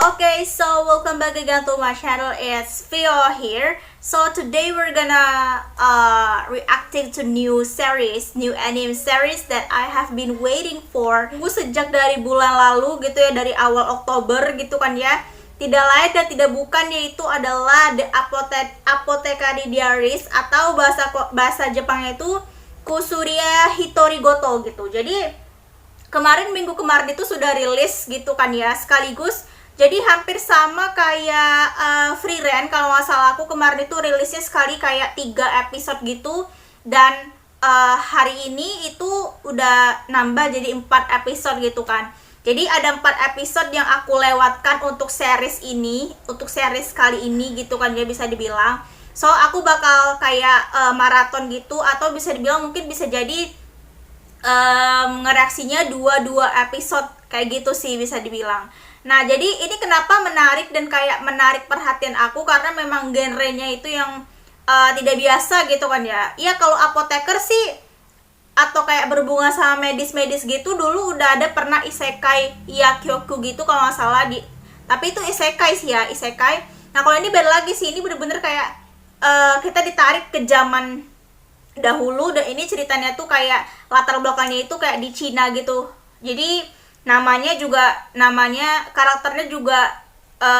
Okay, so welcome back again to my channel. It's Fio here. So today we're gonna reacting to new series, new anime series that I have been waiting for. Tunggu sejak dari bulan lalu gitu ya, dari awal Oktober gitu kan ya. Tidak lain dan tidak bukan, yaitu adalah The Apothecary Diaries atau bahasa Jepangnya itu Kusuria Hitorigoto gitu. Jadi minggu kemarin itu sudah rilis gitu kan ya, sekaligus jadi hampir sama kayak Free Ren. Kalau nggak salah aku kemarin itu rilisnya sekali kayak 3 episode gitu, dan hari ini itu udah nambah jadi 4 episode gitu kan. Jadi ada 4 episode yang aku lewatkan untuk series ini, untuk series kali ini gitu kan ya, bisa dibilang. So aku bakal kayak maraton gitu, atau bisa dibilang mungkin bisa jadi ngereaksinya 2 episode kayak gitu sih bisa dibilang. Nah, jadi ini kenapa menarik dan kayak menarik perhatian aku, karena memang genrenya itu yang tidak biasa gitu kan ya. Iya, kalau apoteker sih atau kayak berhubungan sama medis-medis gitu, dulu udah ada pernah isekai Yakyoku gitu kalau nggak salah tapi itu isekai sih ya, isekai. Nah, kalau ini beda lagi sih, ini bener-bener kayak kita ditarik ke zaman dahulu, dan ini ceritanya tuh kayak latar belakangnya itu kayak di Cina gitu. Jadi namanya karakternya juga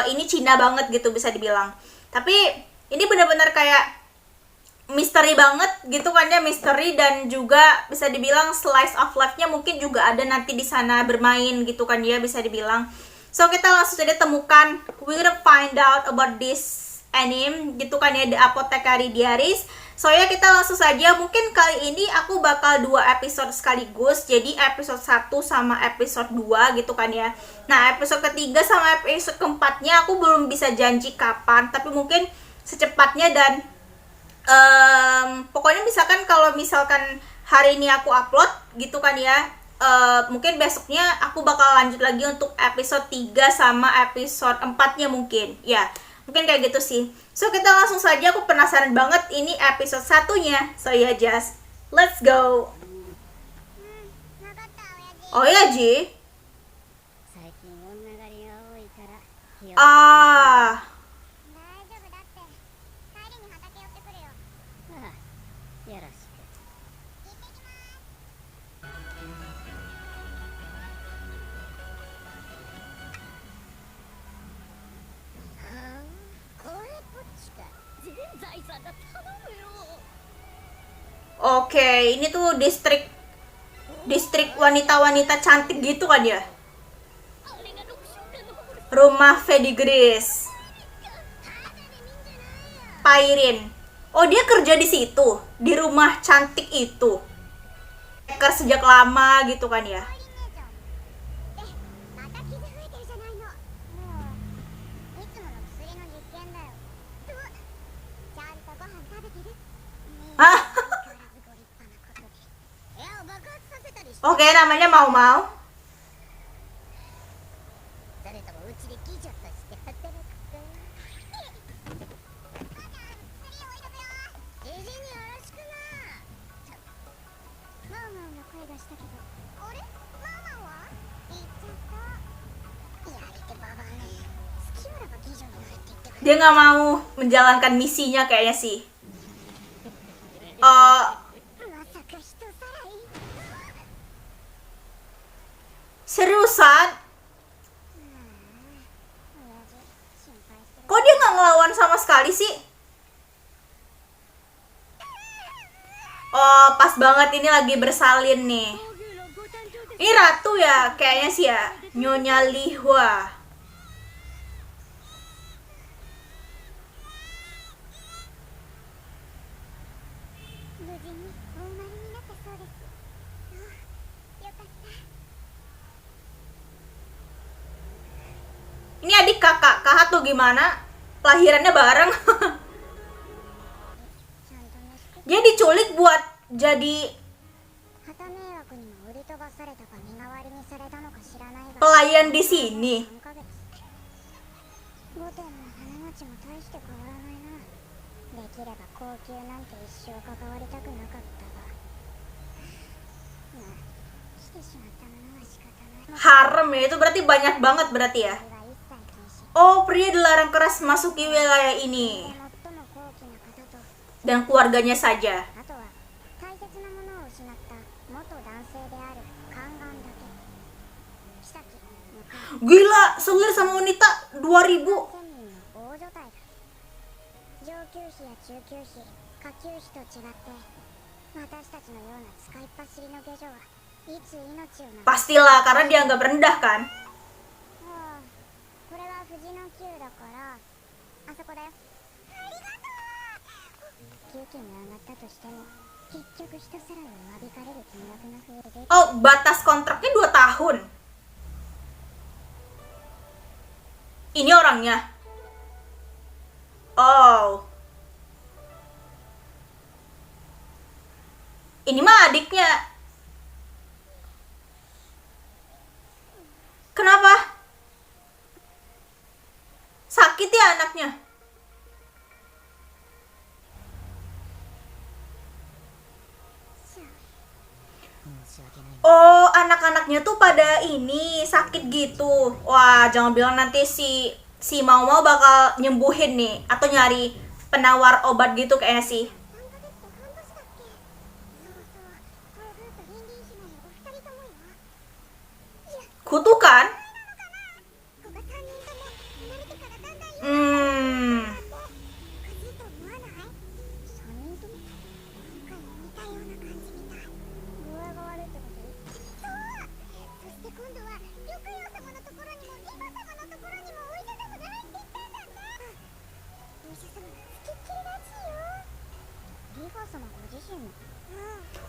ini Cina banget gitu bisa dibilang. Tapi ini benar-benar kayak misteri banget gitu kan ya, misteri, dan juga bisa dibilang slice of life-nya mungkin juga ada nanti di sana bermain gitu kan ya, bisa dibilang. So kita langsung saja temukan, we're gonna find out about this anime gitu kan ya, The Apothecary Diaries. So ya kita langsung saja. Mungkin kali ini aku bakal 2 episode sekaligus, jadi episode 1 sama episode 2 gitu kan ya. Nah, episode ketiga sama episode keempatnya aku belum bisa janji kapan, tapi mungkin secepatnya. Dan pokoknya kalau misalkan hari ini aku upload gitu kan ya, mungkin besoknya aku bakal lanjut lagi untuk episode 3 sama episode 4-nya mungkin ya. Mungkin kayak gitu sih. So kita langsung saja, aku penasaran banget ini episode 1-nya. So ya, just let's go. Oh ya, Ji. Ah. Oke, ini tuh distrik wanita-wanita cantik gitu kan ya. Rumah Fedigris. Pairin. Oh, dia kerja di situ, di rumah cantik itu. Hacker sejak lama gitu kan ya. Hah? Oke, namanya Mau. Dia nggak mau menjalankan misinya kayaknya sih. Seriusan? Kok dia nggak ngelawan sama sekali sih? Oh, pas banget ini lagi bersalin nih. Ini ratu ya, kayaknya sih ya, Nyonya Lihua. Ini adik kakak tuh gimana? Lahirannya bareng. Dia diculik buat jadi pelayan di sini. Harem ya, itu berarti banyak banget berarti ya. Oh, pria dilarang keras masuki wilayah ini. Dan keluarganya saja. Gila, selir sama wanita 2000. Pastilah, karena dianggap rendah kan. Oh, batas kontraknya 2 tahun. Ini orangnya. Oh. Ini mah adiknya. Kenapa? Sakit ya anaknya? Oh, anak-anaknya tuh pada ini sakit gitu. Wah, jangan bilang nanti si mau bakal nyembuhin nih atau nyari penawar obat gitu kayaknya sih. Kutukan? Hmm.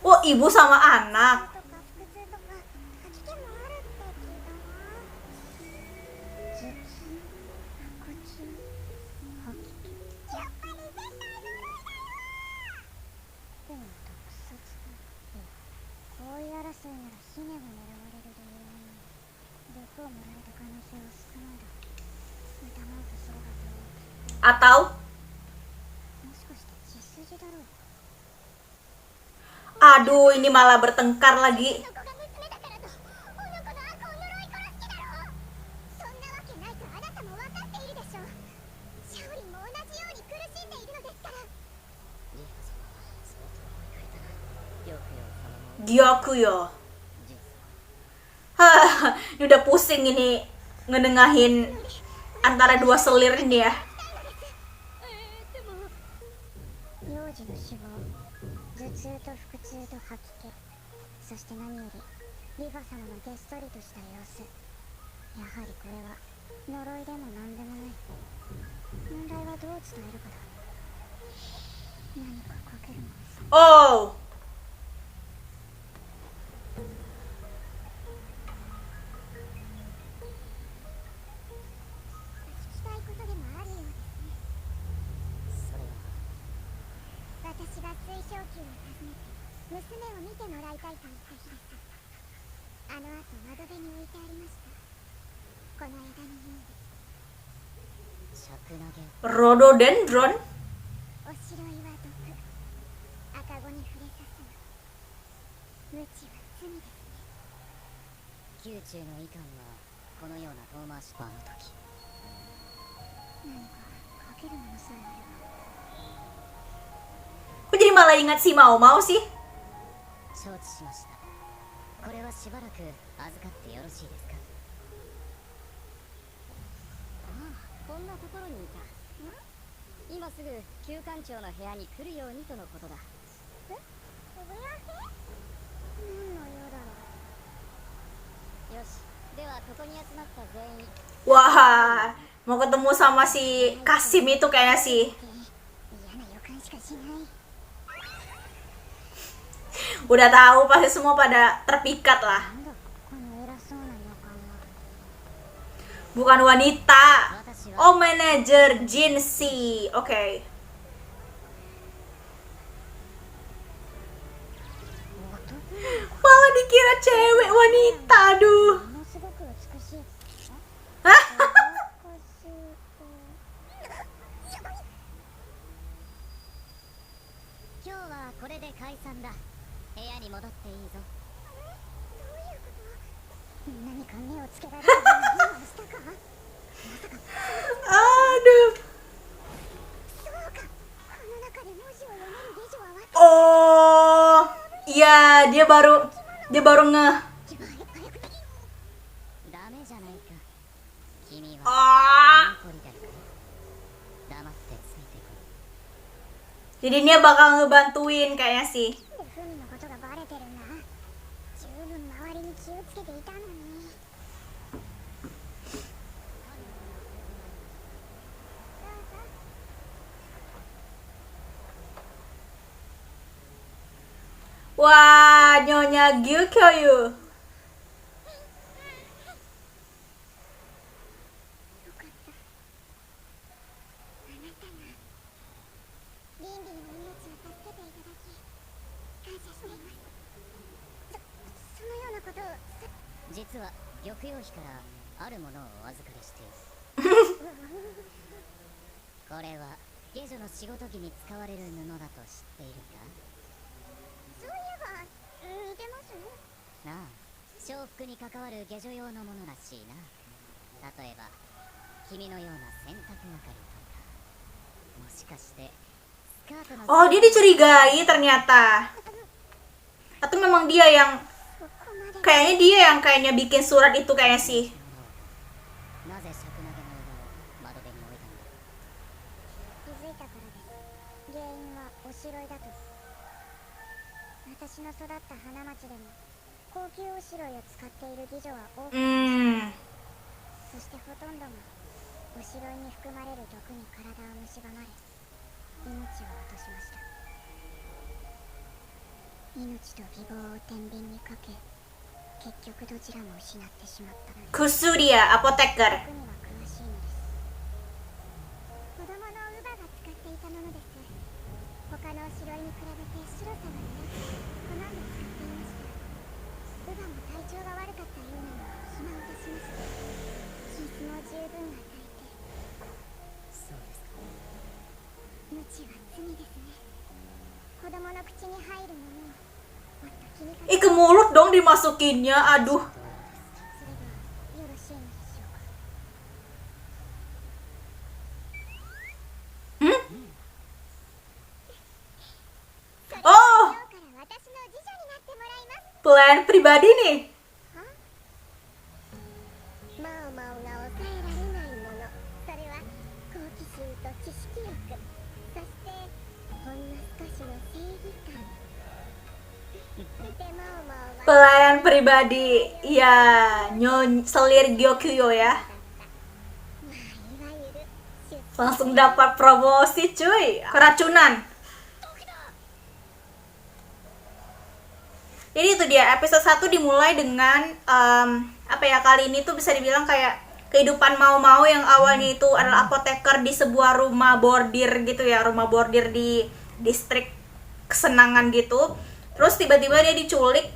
Oh, ibu sama anak. Atau aduh, ini malah bertengkar lagi. Gyakuyo. Hah, ini udah pusing ini ngedengahin antara dua selir ini ya. Oh. Rhododendron? Kok jadi malah ingat si Mau sih? Wah, mau ketemu sama si Kasim itu kayaknya sih. Udah tahu pasti semua pada terpikat lah. Bukan wanita. Oh, manajer Jinsi. Oke. Malah dikira cewek wanita, aduh. Hah? dia baru ngeh. ダメじゃないか。君は Oh, 残りだから黙ってついてこい。 jadi dia bakal ngebantuin kayaknya sih. フミのことがバレてるんだ。十分周りに気をつけていたのに。 Wah, Nyonya Gyukyo. よかった。あなたがリンリンの命を助けていただき感謝しています。そのようなことを実は玉葉妃からあるものをお預かりしている。これは下女の仕事着に使われる布だと知っているか。そういえば似てますね。なあ、娼服に関わる下女用のものらしいな。例えば君のような洗濯係とか、もしかしてスカートの Oh, dia dicurigai ternyata. Atau memang dia yang そこまで kayaknya kayaknya bikin surat itu kayaknya sih. なぜ尺投げの枝を窓辺に置いたんだ。気づいたからです。原因はおしろいだと。私の育った花町でも高級おしろいを使っている妓女は多く、 そしてほとんどがおしろいに含まれる毒に体を蝕まれ命を落としました。命と義母を天秤にかけ結局どちらも失ってしまったのです。 Kusuria, apoteker. 毒には詳しいのです。子供の乳母が使っていたものです。他のおしろいに比べて白さが目立ち好んで使っていました。乳母も体調が悪かったようなので暇を出しました。金子も十分与えて。そうですか。無知は罪ですね。子供の口に入るものをもっと気にかけ Ih, ke mulut dong dimasukinnya. Aduh. それではよろしいのでしょうか。 Oh, 今日から私の次女になってもらいます。 pelayan pribadi nih. マオマオが抑えられないもの、それは好奇心と知識力、そしてほんの少しの正義感。でマオマオは Pelayan pribadi. Ya, selir Gyokyo ya. まあいわゆる出 Langsung dapat promosi cuy. Keracunan. Jadi itu dia, episode 1 dimulai dengan apa ya, kali ini tuh bisa dibilang kayak kehidupan Mau-Mau yang awalnya itu adalah apoteker di sebuah rumah bordir gitu ya, rumah bordir di distrik kesenangan gitu. Terus tiba-tiba dia diculik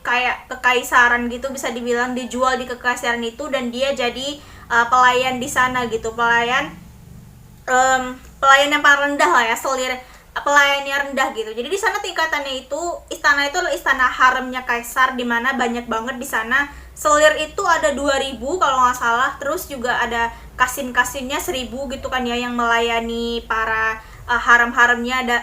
kayak kekaisaran gitu, bisa dibilang dijual di kekaisaran itu, dan dia jadi pelayan di sana gitu, pelayan yang paling rendah lah ya, selir pelayannya rendah gitu. Jadi di sana tingkatannya itu istana itu adalah istana haremnya kaisar, di mana banyak banget di sana. Selir itu ada 2000 kalau nggak salah. Terus juga ada kasin-kasinnya 1000 gitu kan ya, yang melayani para harem-haremnya. Ada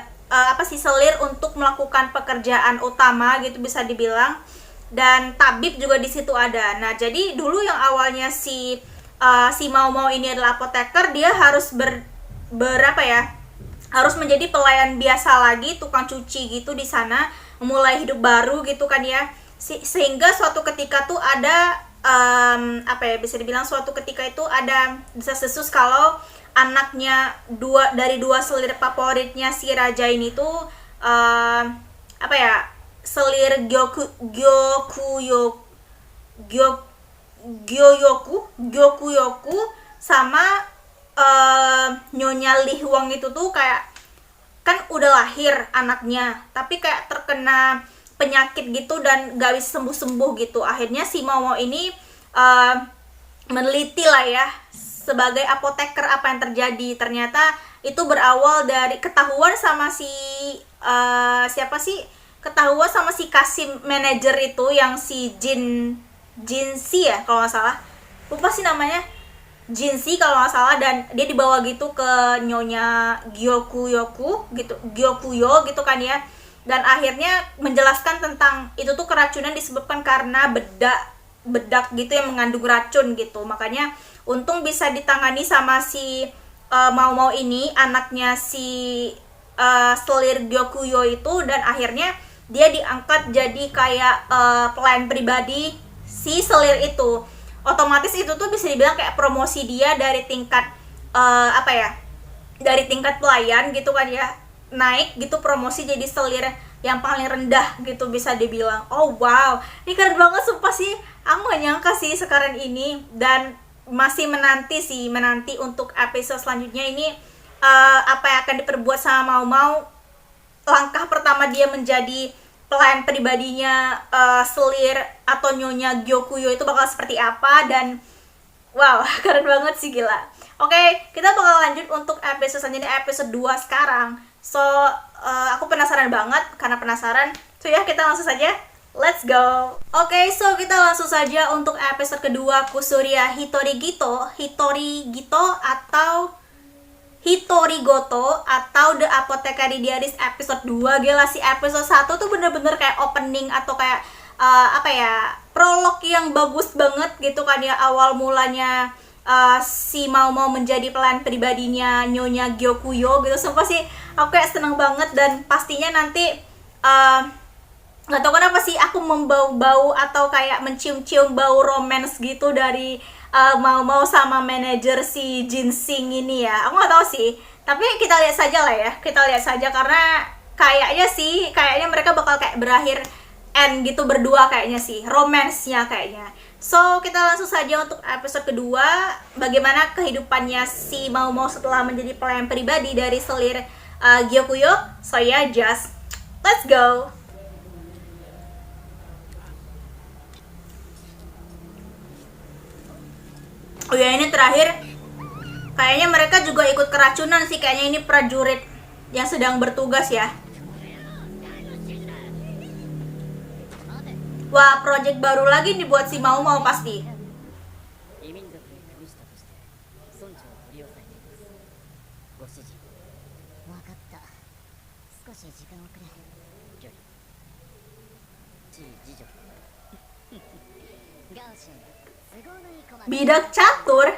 selir untuk melakukan pekerjaan utama gitu bisa dibilang. Dan tabib juga di situ ada. Nah, jadi dulu yang awalnya si Mau-Mau ini adalah apoteker, dia harus harus menjadi pelayan biasa lagi, tukang cuci gitu di sana, memulai hidup baru gitu kan ya. Sehingga suatu ketika tuh ada bisa dibilang suatu ketika itu ada desas-desus kalau anaknya dari dua selir favoritnya si raja ini tuh selir Gyokuyoku sama Nyonya Li Huang itu tuh kayak kan udah lahir anaknya, tapi kayak terkena penyakit gitu dan gak bisa sembuh-sembuh gitu. Akhirnya si Mau-Mau ini meneliti lah ya sebagai apoteker apa yang terjadi. Ternyata itu berawal dari ketahuan sama si ketahuan sama si Kasim manajer itu, yang si Jinsi ya kalau nggak salah, lupa sih namanya, Jinsi kalau nggak salah. Dan dia dibawa gitu ke Nyonya Gyokuyo gitu kan ya. dan akhirnya menjelaskan tentang itu tuh keracunan disebabkan karena bedak gitu yang mengandung racun gitu. Makanya untung bisa ditangani sama si Mau ini, anaknya si selir Gyokuyo itu, dan akhirnya dia diangkat jadi kayak pelayan pribadi si selir itu. Otomatis itu tuh bisa dibilang kayak promosi dia dari tingkat dari tingkat pelayan gitu kan ya, naik gitu promosi jadi selir yang paling rendah gitu bisa dibilang. Oh wow, ini keren banget sumpah sih, aku gak nyangka sih sekarang ini, dan masih menanti untuk episode selanjutnya ini apa yang akan diperbuat sama Mau. Langkah pertama dia menjadi pelayan pribadinya selir atau nyonya Gyokuyo itu bakal seperti apa, dan wow, keren banget sih, gila. Oke, kita bakal lanjut untuk episode selanjutnya, episode 2 sekarang. So, aku penasaran banget, karena penasaran. So ya, kita langsung saja. Let's go. Oke, so kita langsung saja untuk episode kedua, Kusuria Hitorigito atau Hitorigoto atau The Apothecary Diaries episode 2. Gila, si episode 1 tuh bener-bener kayak opening atau kayak prolog yang bagus banget gitu kan ya. Awal mulanya si Mau menjadi pelayan pribadinya Nyonya Gyokuyo gitu. Sumpah sih aku kayak seneng banget, dan pastinya nanti nggak tahu kenapa sih aku membau-bau atau kayak mencium-cium bau romance gitu dari Mau sama manajer si Jinsing ini ya. Aku nggak tahu sih, tapi kita lihat saja lah ya, karena kayaknya mereka bakal kayak berakhir end gitu berdua kayaknya sih, romance-nya kayaknya. So, kita langsung saja untuk episode kedua, bagaimana kehidupannya si Mau setelah menjadi pelayan pribadi dari selir Gyokuyo. So ya, just let's go. Oh ya, ini terakhir kayaknya mereka juga ikut keracunan sih, kayaknya ini prajurit yang sedang bertugas ya. Wah, project baru lagi nih buat si Mau pasti. 異民族に組下として村長を取り押さえています。ご指示。わかった。少し時間をくれ。ジョリ。地位次女。ガオシン、都合のいい駒。 Bidak catur.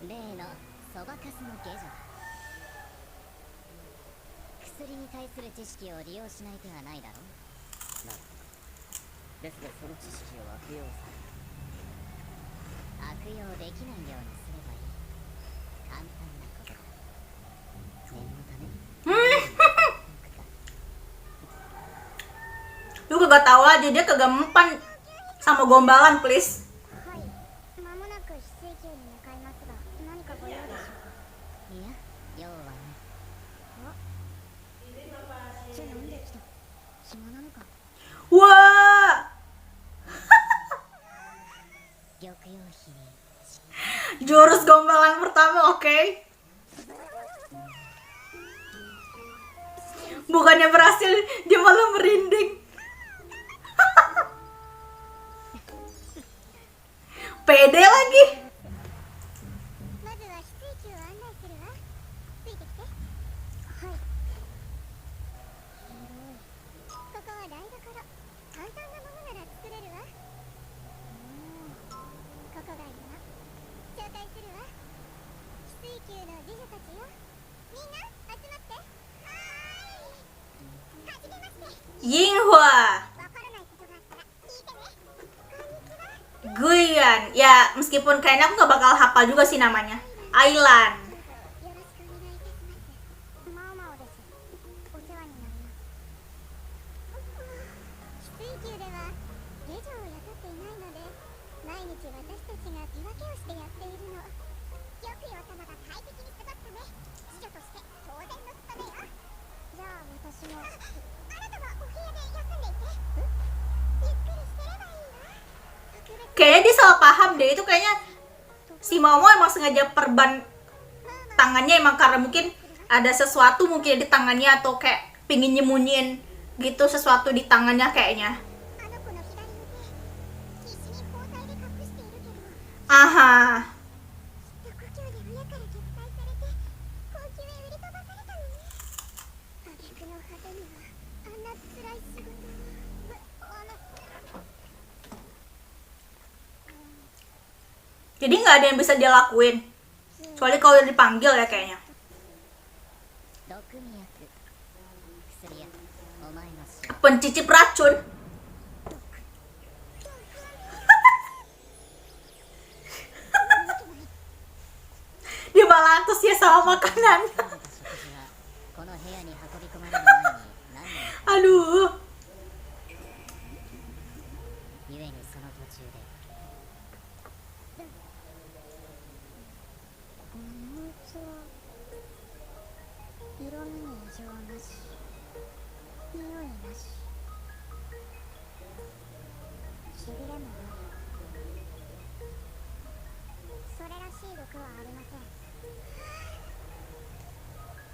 例のそばかすの下女だ。薬に対する知識を利用しない手はないだろう。なるほど。ですがその知識を悪用される。悪用できないようにすればいい。簡単なことだ。念のため。 Lu kagak tahu aja, dia kagak mempan sama gombalan, please. はい、間もなく翡翠宮に向かいますが、何かご用でしょう。いや、用はない。じゃあなんで来た？暇なのか。 Wah, 玉葉妃に jurus gombalan pertama, oke. Bukannya berhasil, dia malah merinding. Pede lagi. まずは翡翠宮を案内するわ。ついてきて。はい。ここは台所。簡単なものなら作れるわ。ここが今。紹介するわ。翡翠宮の侍女たちよ。みんな集まって。はーい。はじめまして。 Yinghua, わからないことがあったら聞いてね。こんにちは。 Guian. Ya, meskipun kayaknya aku nggak bakal hafal juga sih namanya. Ailan. よろしくお願いいたします。マオマオです。お世話になります。翡翠宮では下女を雇っていないので、毎日私たちが手分けをしてやっているの。玉葉様が快適に過ごすため、侍女として当然の務めよ。じゃあ私も。あなたはお部屋で休んでいて。ゆっくりしてればいいわ。特別 Kayaknya dia salah paham deh, itu kayaknya si Momo emang sengaja perban tangannya emang karena mungkin ada sesuatu mungkin di tangannya, atau kayak pingin nyemunyiin gitu sesuatu di tangannya kayaknya. あの子の左腕、必死に包帯で隠しているけど。 Aha. きっと故郷で親から撃退されて高級へ売り飛ばされたのね。挙句の果てにはあんな辛い仕事Jadi nggak ada yang bisa dia lakuin. Kecuali kalau udah dipanggil ya kayaknya. 毒味薬薬屋お前の仕事 Pencicip racun. Dia malah antusias sama makanan. 食事はこの部屋に運び込まれる前に何年 Aduh. 故にその途中でこの器色味に異常なし匂いなししびれもないそれらしい毒はありません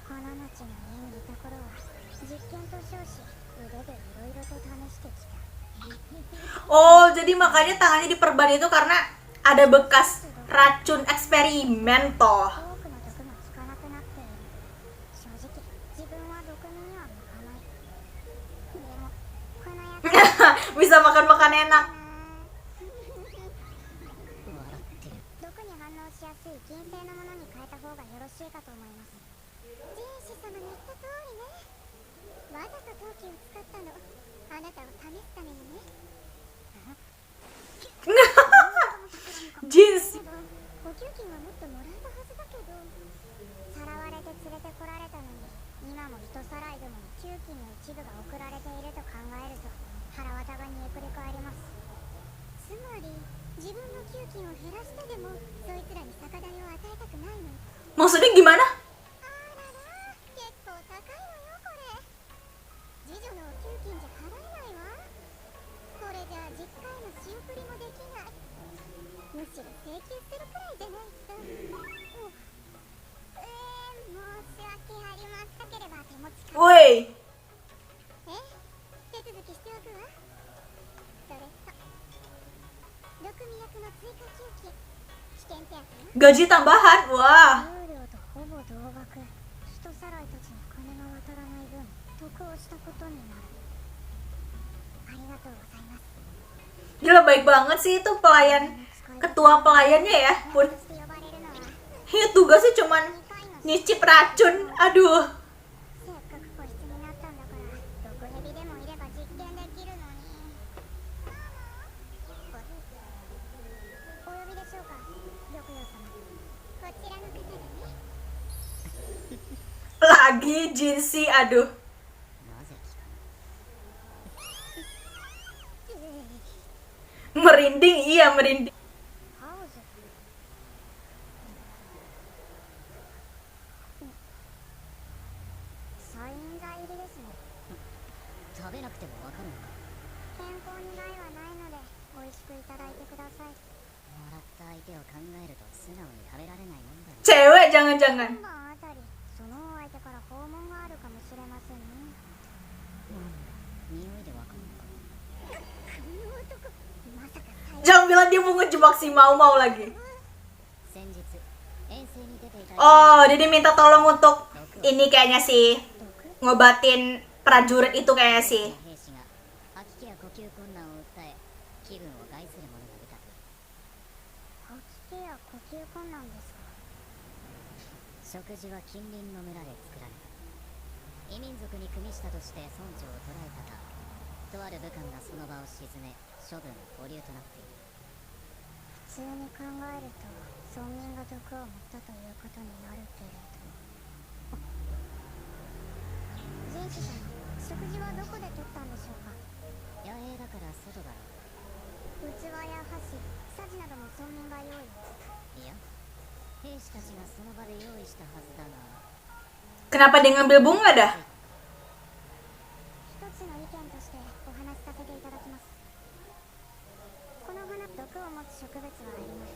この町の家にいた頃は実験と称し腕でいろいろと試してきた Oh, jadi makanya tangannya diperban itu karena ada bekas racun eksperimen toh. 多くの毒が効かなくなっている正直自分は毒味には向かないでもこの役 Bisa makan-makan enak. 笑ってる毒に反応しやすい金星のものに変えた方がよろしいかと思いますジンシ様の言った通りねわざと陶器を使ったのあなたを試すためにね Jeans. けど補給金はもっともらえたはずだけどさらわれて連れてこられたのに今も人さらいどもに給金の一部が送られていると考えると腹渡が煮えくり返りますつまり自分の給金を減らしてでもそいつらに酒代を与えたくないの Maksudnya gimana? あらら結構高いのよこれ次女の給金じゃ払えないわこれじゃあ実家への仕送りもできないむしろ請求するくらいじゃないと申し訳ありましたければ手持ちか Woi, 手続きしておくわそれと毒味薬の追加給金危険手当よ gaji tambahan. Wah. 給料とほぼ同額人さらいたちに金が渡らない分得をしたことになるありがとうございます Gila baik banget sih itu pelayan, ketua pelayannya ya. として呼ばれるのは Ini tugasnya cuman 2回の nyicip racun. Aduh. せっかく個室になったんだから毒蛇でもいれば実験できるのにお呼びでしょうか玉葉様こちらの方がね Lagi Jinsi, aduh. なぜ聞か Merinding, iya merinding. ハウズサイン剤入りですね食べなくてもわかるのか健康に害はないので美味しくいただいてくださいもらった相手を考えると素直に食べられないもんだね Cewek jangan-jangan. 今晩あたりそのお相手から訪問があるかもしれませんね匂いでわかるのかこの男まさか最 Jangan bilang dia mau ngejebak si Mau lagi. 先日遠征に出ていた Oh, dia diminta tolong untuk ini kayaknya sih. 毒 Ngobatin prajurit itu kayaknya sih. 兵士が吐き気や呼吸困難を訴え気分を害するものが出たと吐き気や呼吸困難ですか食事は近隣の村で作られた異民族に組みしたとして村長を捕らえたがとある武官がその場を鎮め処分保留となっている普通に考えると村民が毒を持ったということになるけれどジンシ様食事はどこで取ったんでしょうか野営だから外だろ器や箸さじなども村民が用意いや兵士たちがその場で用意したはずだが Kenapa dia ngambil bunga dah? 一つの意見としてお話しさせていただきますこの花毒を持つ植物はあります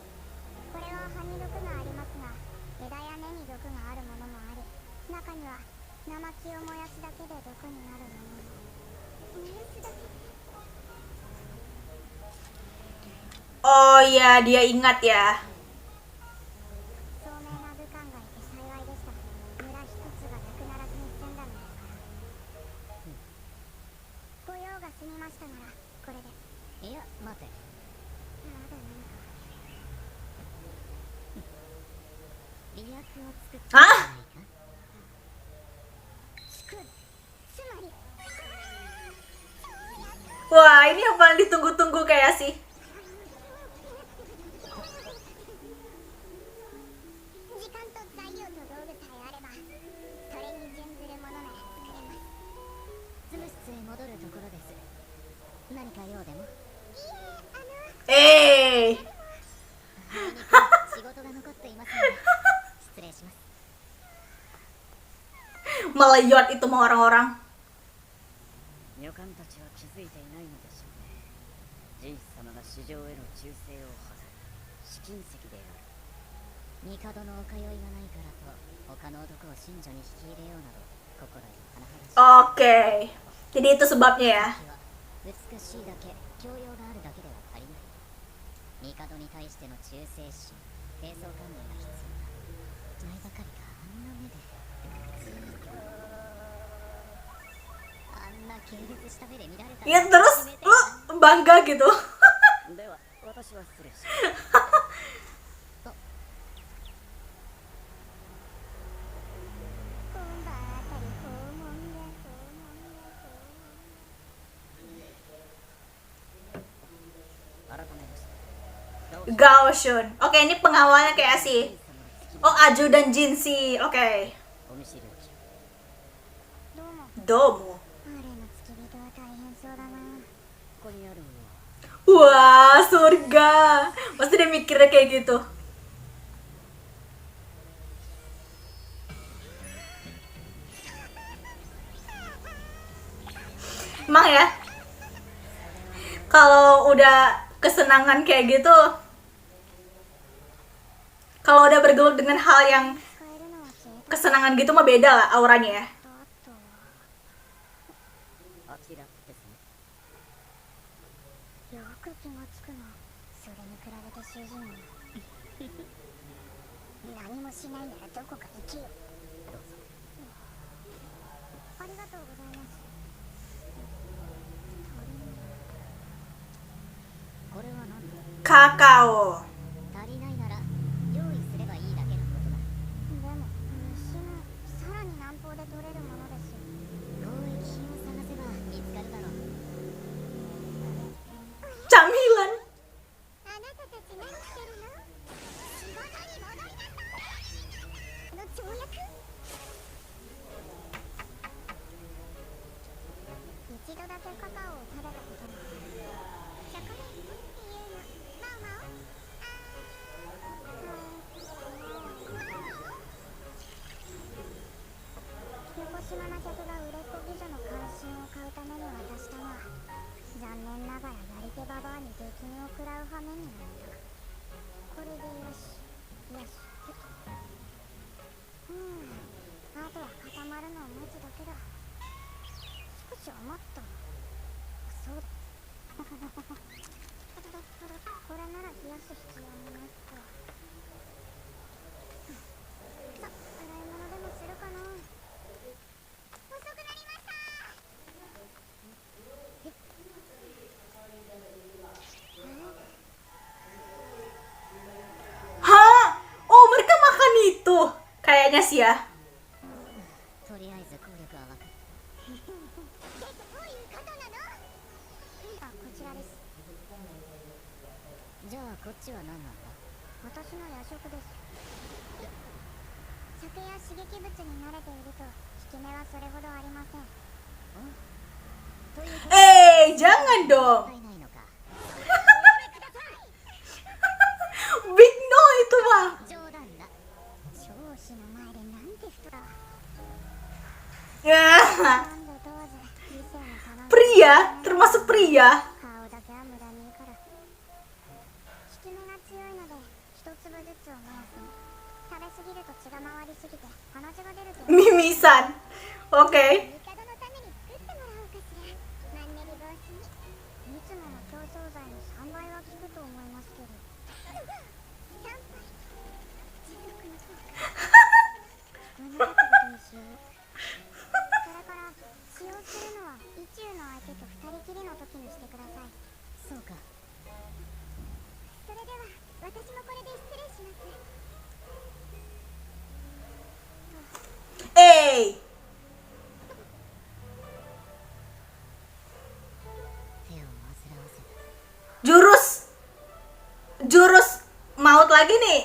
これは葉に毒がありますが枝や根に毒があるものもあり中には生木を燃やすだけで毒になるものも燃やすだけで Oh iya, dia ingat ya. 聡明な武官がいて幸いでした村一つがなくならずに済んだのですからご用が済みましたならこれで。いや待て、まだ何か。媚薬を作ってくれあないか。作る。つまり Wah, ini yang paling ditunggu-tunggu kayak sih. 時間と材料と道具さえあればそれに準ずるものなら作れます。ズム室へ戻るところです。何か用でも。Eh, あいにく仕事が残っていますので失礼します。 meleyot itu mah orang-orang. 女官たちは気づいていないのでしょうね。ジンス様が市場への忠誠を払う試金石である。帝のお通いがないからと他の男を信女に引き入れようなど心得甚だしい。 Oke. Jadi itu sebabnya ya. 美しいだけ教養があるだけでは足りない。帝に対しての忠誠心、兵装観念が必要だ。前ばかりがあんな目でじーっとあんな軽蔑した目で見られた Ya terus lu bangga gitu. では私は失礼し今晩あたり訪問だ訪問だ。改めまして Gaoshun. Oke, ini pengawalnya kayak si. 様の Oh, Aju dan Jinsi. Oke. お見知りおき。どうも。 Domo. あれの付き人は大変そうだな。ここにあるものは Wah, surga. Pasti dia mikirnya kayak gitu. Emang ya, kalau udah kesenangan kayak gitu, kalau udah bergelut dengan hal yang 使えるのは消えた。 kesenangan gitu mah beda lah auranya ya. あとはあちらですね。よく気がつくな。それに比べて主人は何もしないならどこか行けよ。どうぞ。ありがとうございます。これは何だ。 Kakao. 足りないなら用意すればいいだけのことだ。でも虫のさらに南方で取れるものですよ。交易品を探せば見つかるだろう。 Camilan. あなたたち何してるの？仕事に戻りなさい。の跳躍？一度だけカカオを食べたことがある。チョコレートっていうの。マオマオ？横島な客が売れっ子美女の関心を買うために渡したが、残念ながらやり手ババアに激にを食らう羽目になった。これでよしよし。あとは固まるのを待つだけだ。少し余った。そうだ。これなら冷やす必要もないか。さ、洗い物でもするかな。遅くなりました。 Hah? Oh, mereka makan itu. Kayaknya sih ya. とりあえず効力はわかる。どういうことなの？あ、こちらです。じゃあこっちは何なんだ。私の夜食です。酒や刺激物に慣れていると効き目はそれほどありません。ということは Jangan も dong. ったいないのか。 Big no itu mah. 冗談だ。上司の前でなんて人だ。 Ya, なんでどうぞ理性の頼む。 pria, termasuk pria. 顔だけは無駄にいいから。効き目が強いので一粒ずつを目安に。食べ過ぎると血が回りすぎて鼻血が出ると。 Mimisan. Oke. 帝のために作ってもらおうかしら。マンネリ防止に。いつもの競争剤の3倍は効くと思いますけど。3倍。持続の効果。聞こえなかったことにしよう。それから使用するのは意中の相手と2 lagi nih.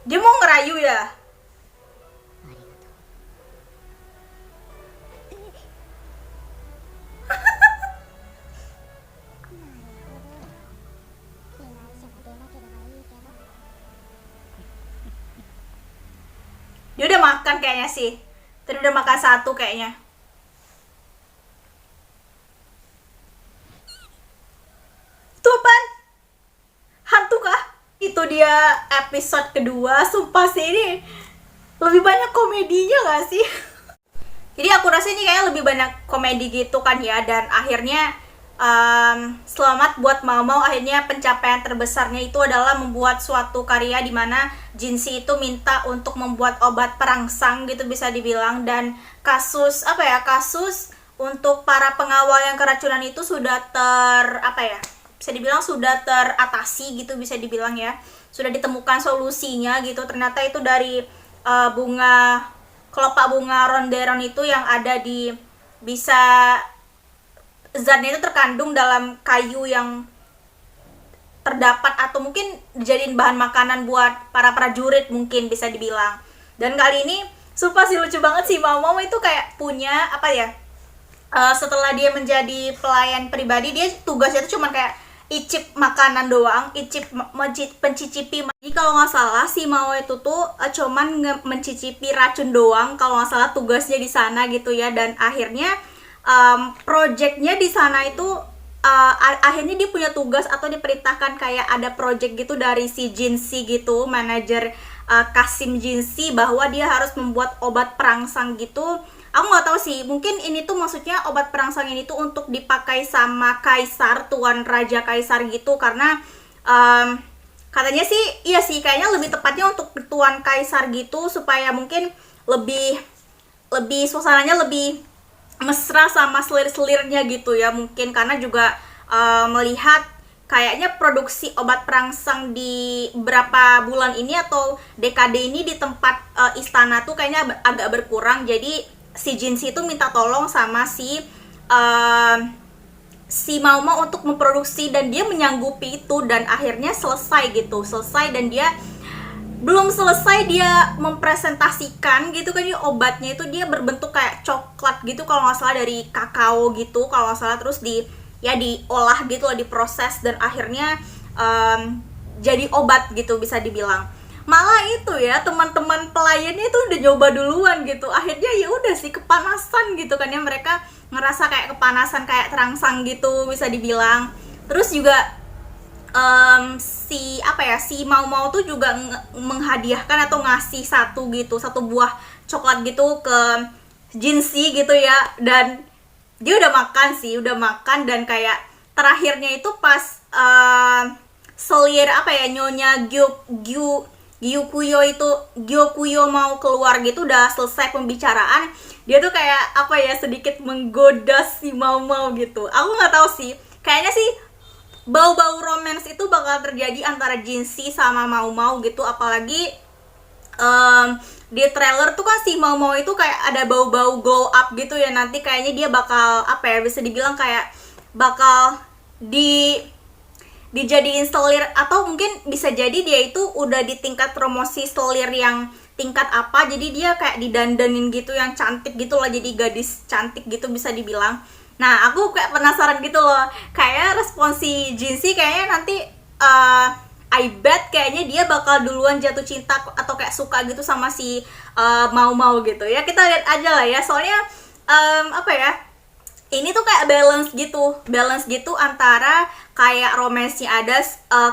Dia mau ngerayu ya. ありがとう。被害者が出なければいいけど。 Dia udah makan kayaknya sih. Tadi udah makan satu kayaknya. Itu apaan? Hantu kah? Itu dia episode kedua. Sumpah sih ini lebih banyak komedinya gak sih? Jadi aku rasa ini kayaknya lebih banyak komedi gitu kan ya. Dan akhirnya selamat buat Mau Mau. Akhirnya pencapaian terbesarnya itu adalah membuat suatu karya di mana Jinsi itu minta untuk membuat obat perangsang gitu bisa dibilang. Dan kasus kasus untuk para pengawal yang keracunan itu sudah bisa dibilang sudah teratasi gitu bisa dibilang ya. Sudah ditemukan solusinya gitu. Ternyata itu dari kelopak bunga ronderon itu yang ada di zatnya itu terkandung dalam kayu yang terdapat atau mungkin dijadiin bahan makanan buat para prajurit mungkin bisa dibilang. Dan kali ini sumpah sih lucu banget sih, Mau Mau itu kayak punya setelah dia menjadi pelayan pribadi, dia tugasnya itu cuma kayak icip makanan doang, mencicipi. Jadi kalau nggak salah si Mau itu tuh cuman mencicipi racun doang kalau nggak salah tugasnya di sana gitu ya. Dan akhirnya projectnya di sana itu akhirnya dia punya tugas atau diperintahkan kayak ada project gitu dari si Jinsi gitu, manajer Kasim Jinsi, bahwa dia harus membuat obat perangsang gitu. Aku nggak tahu sih, mungkin ini tuh maksudnya obat perangsang ini tuh untuk dipakai sama kaisar, tuan raja kaisar gitu, karena katanya sih iya sih kayaknya lebih tepatnya untuk tuan kaisar gitu, supaya mungkin lebih suasananya lebih mesra sama selir-selirnya gitu ya mungkin, karena juga melihat kayaknya produksi obat perangsang di beberapa bulan ini atau dekade ini di tempat istana tuh kayaknya agak berkurang. Jadi si Jinsi itu minta tolong sama si Mau Mau untuk memproduksi, dan dia menyanggupi itu, dan akhirnya selesai dan dia belum selesai dia mempresentasikan gitu kan, obatnya itu dia berbentuk kayak coklat gitu kalau nggak salah, dari kakao gitu kalau nggak salah, terus diolah gitu lah, diproses, dan akhirnya jadi obat gitu bisa dibilang. Malah itu ya teman-teman pelayannya itu udah nyoba duluan gitu, akhirnya ya udah sih kepanasan gitu kan ya, mereka ngerasa kayak kepanasan, kayak terangsang gitu bisa dibilang. Terus juga si Mau Mau tuh juga menghadiahkan atau ngasih satu buah coklat gitu ke Jinsi gitu ya, dan dia udah makan dan kayak terakhirnya itu pas selir Nyonya Gyokuyo mau keluar gitu, udah selesai pembicaraan, dia tuh kayak sedikit menggoda si Mau Mau gitu. Aku nggak tahu sih, kayaknya sih bau-bau romance itu bakal terjadi antara Jinsi sama Mau Mau gitu, apalagi di trailer tuh kan si Mau Mau itu kayak ada bau-bau glow up gitu ya, nanti kayaknya dia bakal bisa dibilang kayak bakal dijadiin selir, atau mungkin bisa jadi dia itu udah di tingkat promosi selir yang tingkat apa, jadi dia kayak didandanin gitu yang cantik gitu lah, jadi gadis cantik gitu bisa dibilang. Nah aku kayak penasaran gitu loh, kayak respon si Jinsi kayaknya nanti I bet kayaknya dia bakal duluan jatuh cinta atau kayak suka gitu sama si Mau Mau gitu ya. Kita lihat aja lah ya, soalnya ini tuh kayak balance gitu antara kayak romance-nya ada,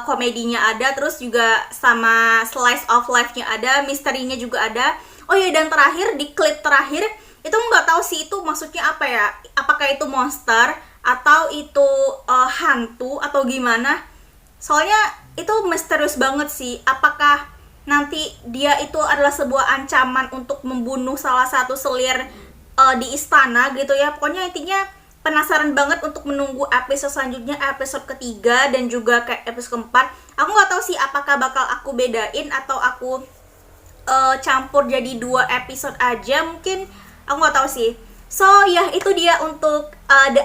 komedinya ada, terus juga sama slice of life-nya ada, misterinya juga ada. Oh ya, dan terakhir di klip terakhir itu nggak tahu sih itu maksudnya apa ya, apakah itu monster atau itu hantu atau gimana, soalnya itu misterius banget sih. Apakah nanti dia itu adalah sebuah ancaman untuk membunuh salah satu selir di istana gitu ya. Pokoknya intinya penasaran banget untuk menunggu episode selanjutnya, episode ketiga dan juga kayak episode keempat. Aku nggak tahu sih apakah bakal aku bedain atau aku campur jadi 2 episode aja, mungkin aku nggak tahu sih. So ya itu dia untuk The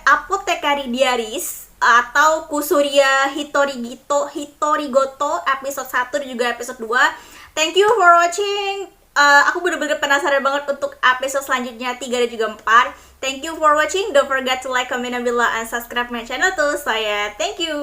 Apothecary Diaries atau Kusuria Hitorigoto episode 1 dan juga episode 2. Thank you for watching. Aku bener-bener penasaran banget untuk episode selanjutnya 3 dan juga 4. Thank you for watching. Don't forget to like, comment, and below, and subscribe my channel too. Thank you.